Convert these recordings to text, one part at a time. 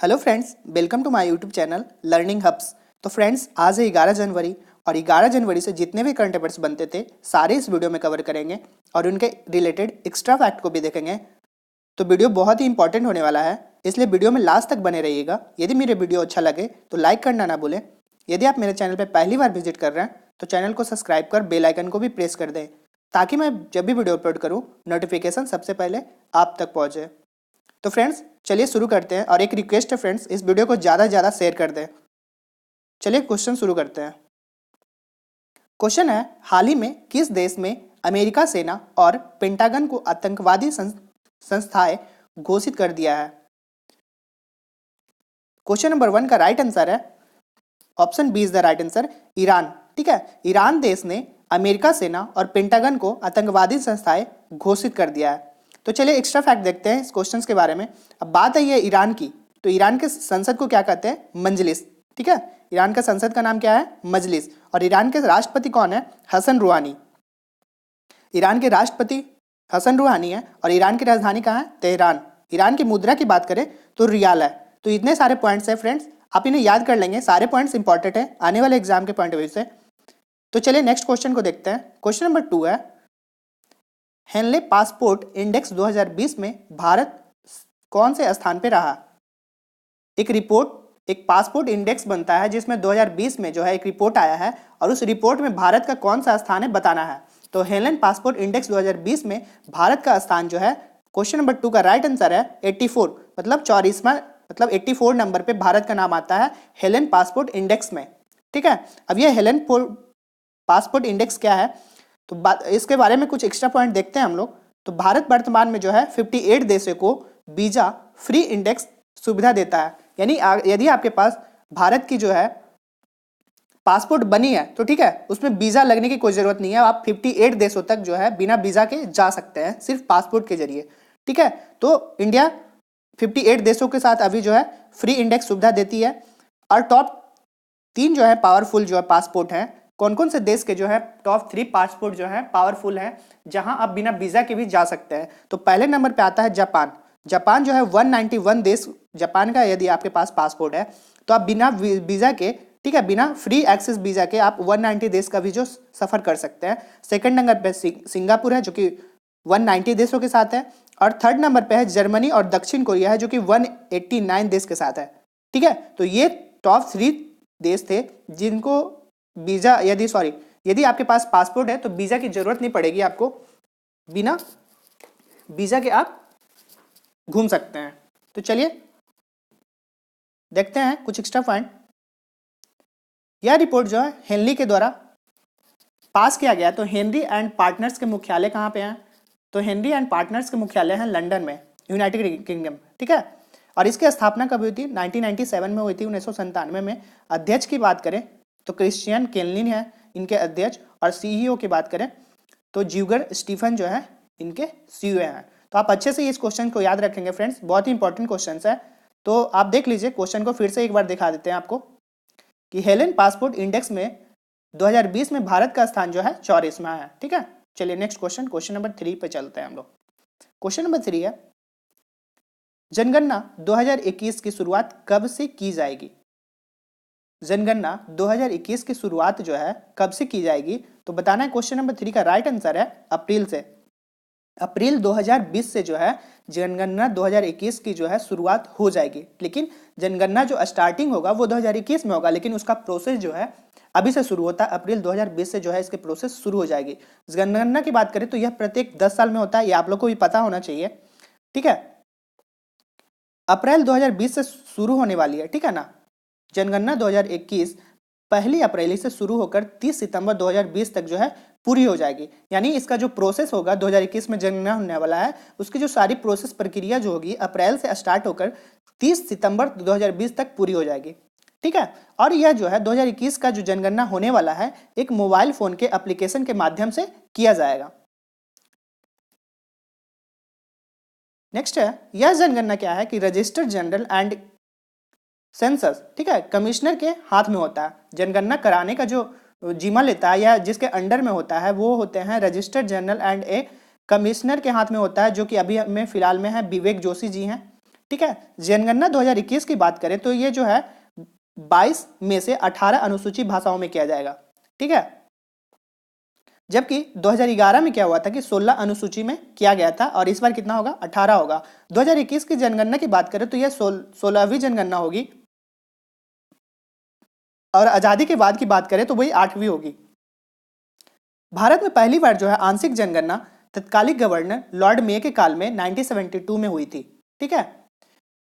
Hello friends, welcome to my YouTube channel learning hubs. तो friends, आज है 11 जनवरी और 11 जनवरी से जितने भी करंट अफेयर्स बनते थे सारे इस वीडियो में कवर करेंगे और उनके रिलेटेड एक्स्ट्रा फैक्ट को भी देखेंगे। तो वीडियो बहुत ही इंपॉर्टेंट होने वाला है, इसलिए वीडियो में लास्ट तक बने रहिएगा। यदि मेरे वीडियो अच्छा लगे तो लाइक करना ना भूलें। यदि आप मेरे चैनल पर पहली बार विजिट कर रहे हैं तो चैनल को सब्सक्राइब कर बेल आइकन को भी प्रेस कर दें, ताकि मैं जब भी वीडियो अपलोड करूँ नोटिफिकेशन सबसे पहले आप तक पहुँचे। तो फ्रेंड्स, चलिए शुरू करते हैं। और एक रिक्वेस्ट है फ्रेंड्स, इस वीडियो को ज़्यादा से ज़्यादा शेयर कर दें। चलिए क्वेश्चन शुरू करते हैं। क्वेश्चन है, हाल ही में किस देश में अमेरिका सेना और पेंटागन को आतंकवादी संस्थाएं घोषित कर दिया है? क्वेश्चन नंबर 1 का राइट आंसर है option B is the right answer, Iran. ठीक है, ईरान देश ने अमेरिका सेना और पेंटागन को आतंकवादी संस्थाएं घोषित कर दिया है। तो चलिए एक्स्ट्रा फैक्ट देखते हैं इस क्वेश्चन के बारे में। अब बात है ये ईरान की, तो ईरान के संसद को क्या कहते हैं? मजलिस। ठीक है, ईरान का संसद का नाम क्या है? मजलिस। और ईरान के राष्ट्रपति कौन है? हसन रूहानी। ईरान के राष्ट्रपति हसन रूहानी है और ईरान की राजधानी कहाँ है? तेहरान। ईरान की मुद्रा की बात करें तो रियाल है। तो इतने सारे पॉइंट्स हैं फ्रेंड्स, आप इन्हें याद कर लेंगे। सारे पॉइंट्स इंपॉर्टेंट है आने वाले एग्जाम के पॉइंट ऑफ व्यू से। तो चलिए नेक्स्ट क्वेश्चन को देखते हैं। क्वेश्चन नंबर 2 है, हेनले पासपोर्ट इंडेक्स 2020 में भारत कौन से स्थान पे रहा? एक पासपोर्ट इंडेक्स बनता है जिसमें 2020 में जो है एक रिपोर्ट आया है और उस रिपोर्ट में भारत का कौन सा स्थान है बताना है। तो हेनले पासपोर्ट इंडेक्स 2020 में भारत का स्थान जो है, क्वेश्चन नंबर 2 का राइट आंसर है 84, मतलब 44वां, मतलब 84 नंबर पे भारत का नाम आता है हेलन पासपोर्ट इंडेक्स में। ठीक है, अब ये हेलन पासपोर्ट इंडेक्स क्या है, तो इसके बारे में कुछ एक्स्ट्रा पॉइंट देखते हैं हम लोग। तो भारत वर्तमान में जो है 58 देशों को वीजा फ्री इंडेक्स सुविधा देता है। यानी यदि आपके पास भारत की जो है पासपोर्ट बनी है तो ठीक है, उसमें वीजा लगने की कोई जरूरत नहीं है। आप 58 देशों तक जो है बिना वीजा के जा सकते हैं, सिर्फ पासपोर्ट के जरिए। ठीक है, तो इंडिया 58 देशों के साथ अभी जो है फ्री इंडेक्स सुविधा देती है। और टॉप 3 जो है पावरफुल जो है पासपोर्ट है, कौन कौन से देश के जो है टॉप 3 पासपोर्ट जो है पावरफुल है जहां आप बिना वीजा के भी जा सकते हैं? तो पहले नंबर पे आता है जापान। जापान जो है 191 देश, जापान का यदि आपके पास पासपोर्ट है तो आप बिना वीजा के, ठीक है, बिना फ्री एक्सेस वीजा के आप 190 देश का भी जो सफर कर सकते हैं। सेकंड नंबर पे सिंगापुर है जो कि 190 देशों के साथ है। और थर्ड नंबर पे है जर्मनी और दक्षिण कोरिया है जो कि 189 देश के साथ है। ठीक है, तो ये टॉप 3 देश थे जिनको वीजा यदि आपके पास पासपोर्ट है तो वीजा की जरूरत नहीं पड़ेगी आपको, बिना वीजा के आप घूम सकते हैं। तो चलिए देखते हैं कुछ एक्स्ट्रा पॉइंट। यह रिपोर्ट जो है हेनली के द्वारा पास किया गया। तो हेनरी एंड पार्टनर्स के मुख्यालय कहाँ पे हैं? तो हेनरी एंड पार्टनर्स के मुख्यालय हैं लंदन में, यूनाइटेड किंगडम। ठीक है, और इसकी स्थापना कब हुई थी? 1997 में हुई थी, 1997 में। अध्यक्ष की बात करें तो क्रिश्चियन केल्निन है इनके अध्यक्ष, और सीईओ की बात करें तो ज्यूगर स्टीफन जो है इनके सीईओ हैं। तो आप अच्छे से इस क्वेश्चन को याद रखेंगे फ्रेंड्स, बहुत ही इंपॉर्टेंट क्वेश्चन है। तो आप देख लीजिए, क्वेश्चन को फिर से एक बार दिखा देते हैं आपको कि हेलन पासपोर्ट इंडेक्स में 2020 में भारत का स्थान जो है 44वां है। ठीक है, चलिए नेक्स्ट क्वेश्चन नंबर 3 पे चलते हैं हम लोग। क्वेश्चन नंबर 3 है, जनगणना 2021 की शुरुआत कब से की जाएगी? जनगणना 2021 की शुरुआत जो है कब से की जाएगी? तो बताना है। क्वेश्चन नंबर 3 का राइट आंसर है अप्रैल से। अप्रैल 2020 से जो है जनगणना 2021 की जो है शुरुआत हो जाएगी। लेकिन जनगणना जो स्टार्टिंग होगा वो 2021 में होगा, लेकिन उसका प्रोसेस जो है अभी से शुरू होता है। अप्रैल 2020 से जो है इसके प्रोसेस शुरू हो जाएगी। जनगणना की बात करें तो यह प्रत्येक 10 साल में होता है, ये आप लोग को भी पता होना चाहिए। ठीक है, अप्रैल 2020 से शुरू होने वाली है। ठीक है ना, जनगणना 2021 पहली अप्रैल से शुरू होकर 30 सितंबर 2020 तक जो है पूरी हो जाएगी। यानी इसका जो प्रोसेस होगा 2021 में जनगणना होने वाला है, उसकी जो सारी प्रोसेस प्रक्रिया जो होगी अप्रैल से स्टार्ट होकर 30 सितंबर 2020 तक पूरी हो जाएगी। ठीक है, और यह जो है 2021 का जो जनगणना होने वाला है एक मोबाइल फोन के एप्लीकेशन के माध्यम से किया जाएगा। नेक्स्ट है, यह जनगणना क्या है कि रजिस्टर्ड जनरल एंड सेंसस, ठीक है, कमिश्नर के हाथ में होता है। जनगणना कराने का जो जिम्मा लेता है या जिसके अंडर में होता है वो होते हैं registered general and A commissioner के हाथ में होता है, जो कि अभी में फिलहाल में है विवेक जोशी जी हैं। ठीक है। जनगणना 2021 की बात करें तो ये जो है 22 में से 18 अनुसूचित भाषाओं में किया जाएगा, ठीक है। जबकि 2011 में क्या हुआ था कि 16 अनुसूची में किया गया था और इस बार कितना होगा, 18 होगा। 2021 की जनगणना की बात करें तो यह 16वीं जनगणना होगी और आजादी के बाद की बात करें तो वही 8वीं होगी। भारत में पहली बार जो है आंशिक जनगणना तत्कालिक गवर्नर लॉर्ड मे के काल में 1972 में हुई थी, ठीक है।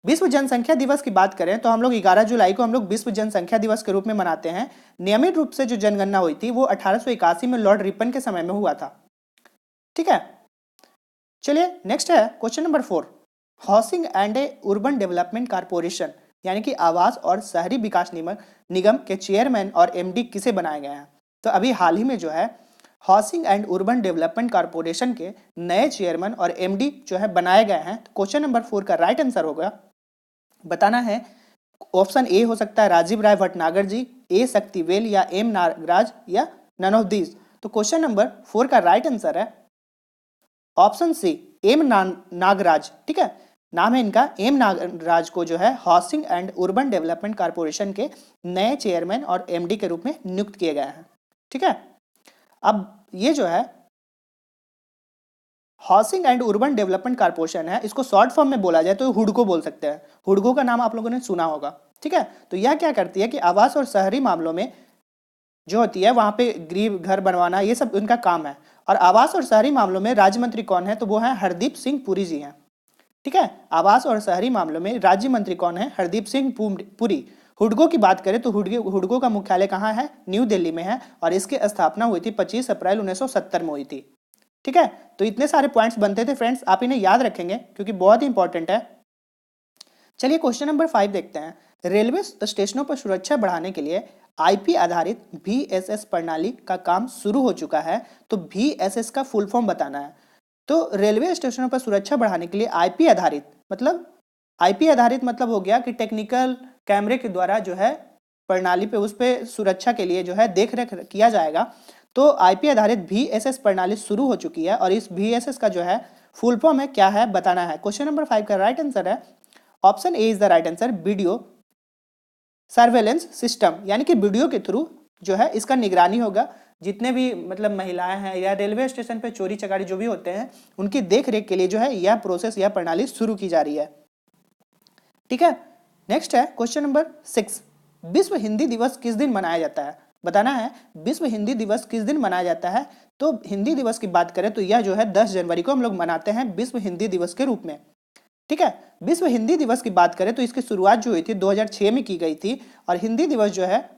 विश्व जनसंख्या दिवस की बात करें तो हम लोग 11 जुलाई को हम लोग विश्व जनसंख्या दिवस के रूप में मनाते हैं। नियमित रूप से जो जनगणना हुई थी वो 1881 में लॉर्ड रिपन के समय में हुआ था, ठीक है। चलिए नेक्स्ट है question number 4, housing and urban development corporation यानी कि आवास और शहरी विकास निगम के चेयरमैन और एमडी किसे बनाए गए हैं। तो अभी हाल ही में जो है housing and urban development corporation के नए चेयरमैन और एमडी जो है बनाए गए हैं। क्वेश्चन नंबर 4 का राइट आंसर होगा, बताना है ऑप्शन ए हो सकता है राजीव राय भटनागर जी, ए शक्तिवेल या एम नागराज या नन ऑफ दीज। तो क्वेश्चन नंबर 4 का राइट आंसर है ऑप्शन सी एम नागराज, ठीक है। नाम है इनका एम नागराज को जो है housing and urban development corporation के नए चेयरमैन और एमडी के रूप में नियुक्त किए गए हैं, ठीक है। अब ये जो है housing and urban development corporation है, इसको शॉर्ट फॉर्म में बोला जाए तो हुडको बोल सकते हैं। हुडको का नाम आप लोगों ने सुना होगा, ठीक है। तो यह क्या करती है कि आवास और शहरी मामलों में जो होती है वहां पे गृह घर बनवाना, ये सब उनका काम है। और आवास और शहरी मामलों में राज्य मंत्री कौन है, तो वो है हरदीप सिंह पुरी जी हैं, ठीक है। आवास और शहरी मामलों में राज्य मंत्री कौन है, हरदीप सिंह पुरी। हुडको की बात करें तो हुडको का मुख्यालय कहाँ है, न्यू दिल्ली में है और इसकी स्थापना हुई थी 25 अप्रैल 1970 में हुई थी, ठीक है। तो इतने सारे पॉइंट्स बनते थे फ्रेंड्स, आप इन्हें याद रखेंगे क्योंकि बहुत ही इंपॉर्टेंट है। चलिए क्वेश्चन नंबर 5 देखते हैं। रेलवे स्टेशनों पर सुरक्षा बढ़ाने के लिए आईपी आधारित VSS प्रणाली का काम शुरू हो चुका है। तो VSS का फुल फॉर्म बताना है। तो रेलवे स्टेशनों पर सुरक्षा बढ़ाने के लिए आईपी आधारित मतलब हो गया कि टेक्निकल कैमरे के द्वारा जो है प्रणाली पे उस पर सुरक्षा के लिए जो है देख रेख किया जाएगा। तो आईपी आधारित VSS प्रणाली शुरू हो चुकी है और इस VSS का जो है फुल फॉर्म है क्या है बताना है। क्वेश्चन नंबर 5 का राइट आंसर है option A is the right answer, video surveillance system, यानी कि वीडियो के थ्रू जो है इसका निगरानी होगा। जितने भी मतलब महिलाएं हैं या रेलवे स्टेशन पे चोरी चकारी जो भी होते हैं उनकी देख रेख के लिए जो है यह प्रोसेस यह प्रणाली शुरू की जा रही है, ठीक है। नेक्स्ट है क्वेश्चन नंबर 6, विश्व हिंदी दिवस किस दिन मनाया जाता है, बताना है विश्व हिंदी दिवस किस दिन मनाया जाता है। तो हिंदी दिवस की बात करें तो यह जो है 10 जनवरी को हम लोग मनाते हैं विश्व हिंदी दिवस के रूप में, ठीक है। विश्व हिंदी दिवस की बात करें तो इसकी शुरुआत जो हुई थी 2006 में की गई थी और हिंदी दिवस जो है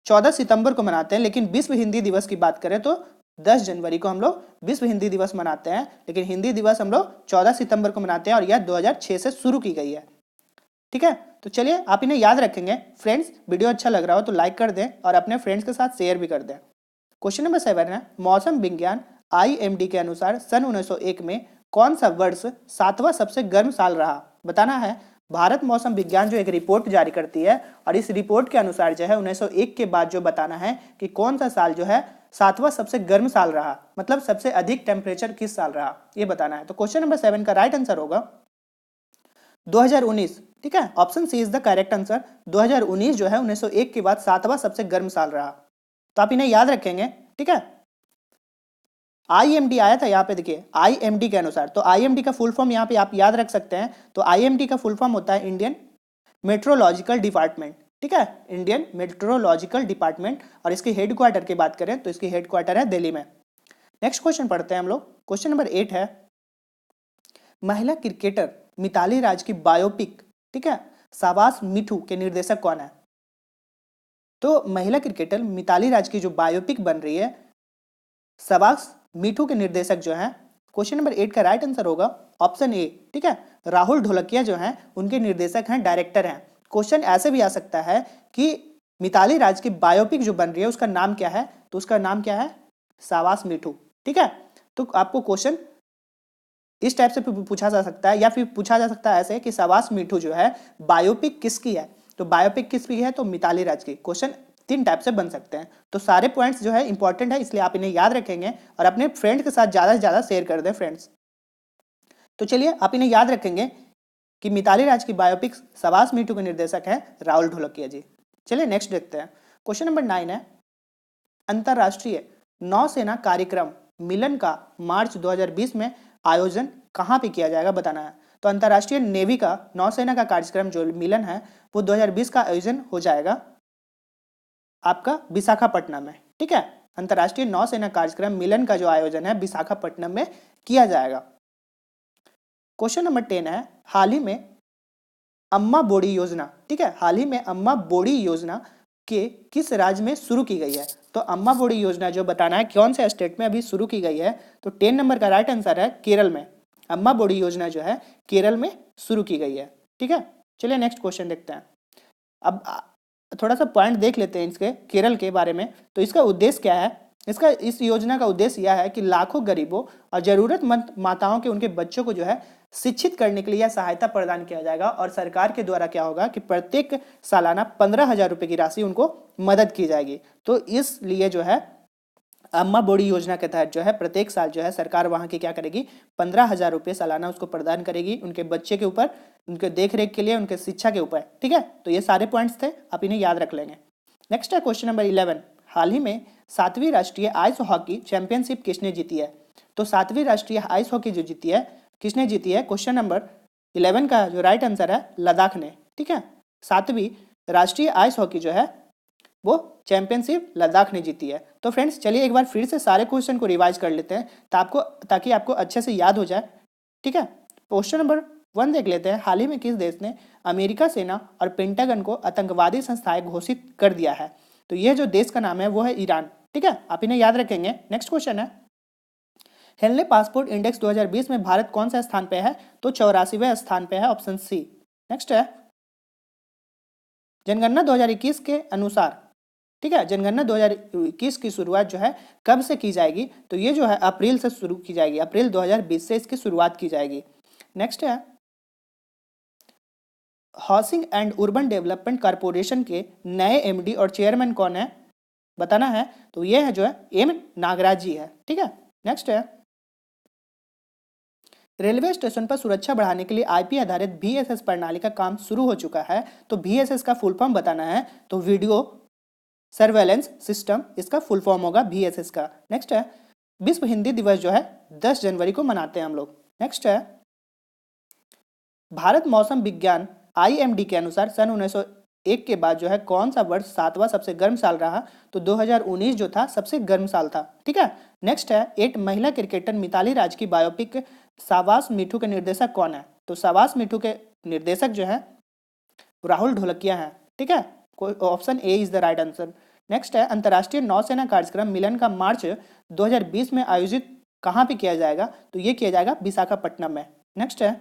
14 सितंबर को मनाते हैं। लेकिन विश्व हिंदी दिवस की बात करें तो 10 जनवरी को हम लोग विश्व हिंदी दिवस मनाते हैं, लेकिन हिंदी दिवस हम लोग 14 सितंबर को मनाते हैं और यह 2006 से शुरू की गई है, ठीक है। तो चलिए आप इन्हें याद रखेंगे फ्रेंड्स। वीडियो अच्छा लग रहा हो तो लाइक कर दें और अपने फ्रेंड्स के साथ शेयर भी कर दें। क्वेश्चन नंबर 7 है मौसम विज्ञान IMD के अनुसार सन 1901 में कौन सा वर्ष 7वां सबसे गर्म साल रहा, बताना है। भारत मौसम विज्ञान जो एक रिपोर्ट जारी करती है और इस रिपोर्ट के अनुसार जो है 1901 के बाद जो बताना है कि कौन सा साल जो है 7वां सबसे गर्म साल रहा, मतलब सबसे अधिक टेम्परेचर किस साल रहा ये बताना है। तो क्वेश्चन नंबर 7 का राइट आंसर होगा 2019, ठीक है। Option C is the correct answer. 2019 जो है 1901 के बाद 7वां सबसे गर्म साल रहा। तो आप इन्हें याद रखेंगे, ठीक है। IMD आया था यहाँ पे, देखिए IMD के अनुसार, तो IMD का फुल फॉर्म यहाँ पे आप याद रख सकते हैं। तो IMD का फुल फॉर्म होता है इंडियन मेट्रोलॉजिकल डिपार्टमेंट, ठीक है, इंडियन मेट्रोलॉजिकल डिपार्टमेंट। और इसकी हेडक्वार्टर की बात करें तो इसकी हेडक्वार्टर है दिल्ली में। नेक्स्ट क्वेश्चन पढ़ते हैं हम लोग। क्वेश्चन नंबर 8 है महिला क्रिकेटर मिताली राज की बायोपिक, ठीक है, शाबाश मिठू के निर्देशक कौन है। तो महिला क्रिकेटर मिताली राज की जो बायोपिक बन रही है शाबाश मिठू के निर्देशक जो हैं, क्वेश्चन नंबर 8 का राइट आंसर होगा ऑप्शन ए, ठीक है, राहुल ढोलकिया जो हैं उनके निर्देशक हैं, डायरेक्टर हैं। क्वेश्चन ऐसे भी आ सकता है कि मिताली राज की बायोपिक जो बन रही है उसका नाम क्या है, तो उसका नाम क्या है शाबाश मिठू, ठीक है। तो आपको क्वेश्चन इस टाइप से पूछा जा सकता है या फिर पूछा जा सकता है ऐसे कि शाबाश मिठू जो है बायोपिक किसकी है, तो बायोपिक किसकी है, तो मिताली राज की। क्वेश्चन 3 टाइप से बन सकते हैं। तो सारे पॉइंट्स जो है इंपॉर्टेंट है, इसलिए आप इन्हें याद रखेंगे और अपने फ्रेंड के साथ ज़्यादा से ज़्यादा शेयर कर दें फ्रेंड्स। तो चलिए आप इन्हें याद रखेंगे कि मिताली राज की बायोपिक शाबाश मीठू के निर्देशक है राहुल ढोलकिया जी। चलिए नेक्स्ट देखते हैं। क्वेश्चन नंबर 9 है अंतरराष्ट्रीय नौसेना कार्यक्रम मिलन का मार्च 2020 में आयोजन कहां पे किया जाएगा बताना है। तो अंतरराष्ट्रीय नेवी का नौसेना का कार्यक्रम जो मिलन है वो 2020 का आयोजन हो जाएगा आपका विशाखापट्टनम में। ठीक है, अंतरराष्ट्रीय नौसेना कार्यक्रम मिलन का जो आयोजन है विशाखापट्टनम में किया जाएगा। क्वेश्चन नंबर 10 है हाल ही में अम्मा बोडी योजना, ठीक है, हाल ही में अम्मा बोडी योजना के किस राज्य में शुरू की गई है। तो अम्मा बोडी योजना जो बताना है कौन से स्टेट में अभी शुरू की गई है। तो 10 नंबर का राइट आंसर है केरल में। अम्मा बोडी योजना जो है केरल में शुरू की गई है। ठीक है, चलिए नेक्स्ट क्वेश्चन देखते हैं। अब थोड़ा सा पॉइंट देख लेते हैं इसके केरल के बारे में। तो इसका उद्देश्य क्या है, इस योजना का उद्देश्य यह है कि लाखों गरीबों और जरूरतमंद माताओं के उनके बच्चों को जो है शिक्षित करने के लिए यह सहायता प्रदान किया जाएगा और सरकार के द्वारा क्या होगा कि प्रत्येक सालाना 15,000 रुपए की राशि उनको मदद की जाएगी। तो इसलिए जो है अम्मा बोडी योजना के तहत जो है प्रत्येक साल जो है सरकार वहां की क्या करेगी 15,000 रुपये सालाना उसको प्रदान करेगी उनके बच्चे के ऊपर, उनके देख रेख के लिए, उनके शिक्षा के ऊपर। ठीक है, तो ये सारे पॉइंट्स थे, आप इन्हें याद रख लेंगे। नेक्स्ट है क्वेश्चन नंबर 11, हाल ही में 7वीं राष्ट्रीय आइस हॉकी चैंपियनशिप किसने जीती है। तो 7वीं राष्ट्रीय आइस हॉकी जो जीती है किसने जीती है। क्वेश्चन नंबर 11 का जो राइट आंसर है लद्दाख ने। ठीक है, 7वीं राष्ट्रीय आइस हॉकी जो है वो चैंपियनशिप लद्दाख ने जीती है। तो फ्रेंड्स चलिए एक बार फिर से सारे क्वेश्चन को रिवाइज कर लेते हैं ताकि आपको अच्छे से याद हो जाए। ठीक है, क्वेश्चन नंबर 1 देख लेते हैं। हाल ही में किस देश ने अमेरिका सेना और पेंटागन को आतंकवादी संस्थाएं घोषित कर दिया है। तो यह जो देश का नाम है वो है ईरान। ठीक है, आप इन्हें याद रखेंगे। नेक्स्ट क्वेश्चन है हेनले पासपोर्ट इंडेक्स 2020 में भारत कौन सा स्थान पे है। तो 84वें स्थान पे है, ऑप्शन सी। नेक्स्ट है जनगणना 2021 के अनुसार, ठीक है, जनगणना 2021 की शुरुआत जो है कब से की जाएगी। तो ये जो है अप्रैल से शुरू की जाएगी, अप्रैल 2020 से इसकी शुरुआत की जाएगी। नेक्स्ट है housing and urban development corporation के नए एमडी और चेयरमैन कौन है बताना है। तो ये है जो है एम नागराज जी है। ठीक है, नेक्स्ट है रेलवे स्टेशन पर सुरक्षा बढ़ाने के लिए आईपी आधारित VSS प्रणाली का काम शुरू हो चुका है। तो VSS का फुल फॉर्म बताना है। तो वीडियो सर्वेलेंस सिस्टम, इसका फुल फॉर्म होगा VSS का। नेक्स्ट है विश्व हिंदी दिवस जो है 10 जनवरी को मनाते हैं हम लोग। नेक्स्ट है भारत मौसम विज्ञान IMD के अनुसार सन 1901 के बाद जो है कौन सा वर्ष 7वां सबसे गर्म साल रहा। तो 2019 जो था सबसे गर्म साल था। ठीक है, नेक्स्ट है 8 महिला क्रिकेटर मिताली राज की बायोपिक शाबाश मीठू के निर्देशक कौन है। तो शाबाश मीठू के निर्देशक जो है राहुल ढोलकिया है। ठीक है, option A is the right answer. Next है अंतर्राष्ट्रीय नौसेना कार्यक्रम मिलन का मार्च 2020 में आयोजित कहाँ पे किया जाएगा। तो ये किया जाएगा विशाखापट्टनम में। नेक्स्ट है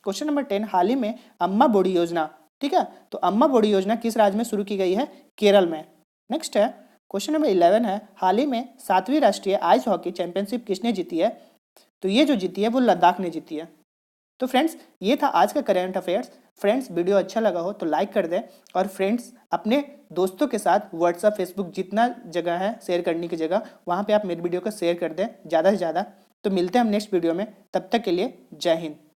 क्वेश्चन नंबर 10, हाल ही में अम्मा बोडी योजना, ठीक है, तो अम्मा बोडी योजना किस राज्य में शुरू की गई है। केरल में। नेक्स्ट है क्वेश्चन नंबर 11 है हाल ही में 7वीं राष्ट्रीय आइस हॉकी चैंपियनशिप किसने जीती है। तो ये जो जीती है वो लद्दाख ने जीती है। तो फ्रेंड्स ये था आज का करंट अफेयर्स। फ्रेंड्स वीडियो अच्छा लगा हो तो लाइक कर दें और फ्रेंड्स अपने दोस्तों के साथ व्हाट्सएप फेसबुक जितना जगह है शेयर करने की जगह वहाँ पे आप मेरी वीडियो को शेयर कर दें ज़्यादा से ज़्यादा। तो मिलते हैं हम नेक्स्ट वीडियो में, तब तक के लिए जय हिंद।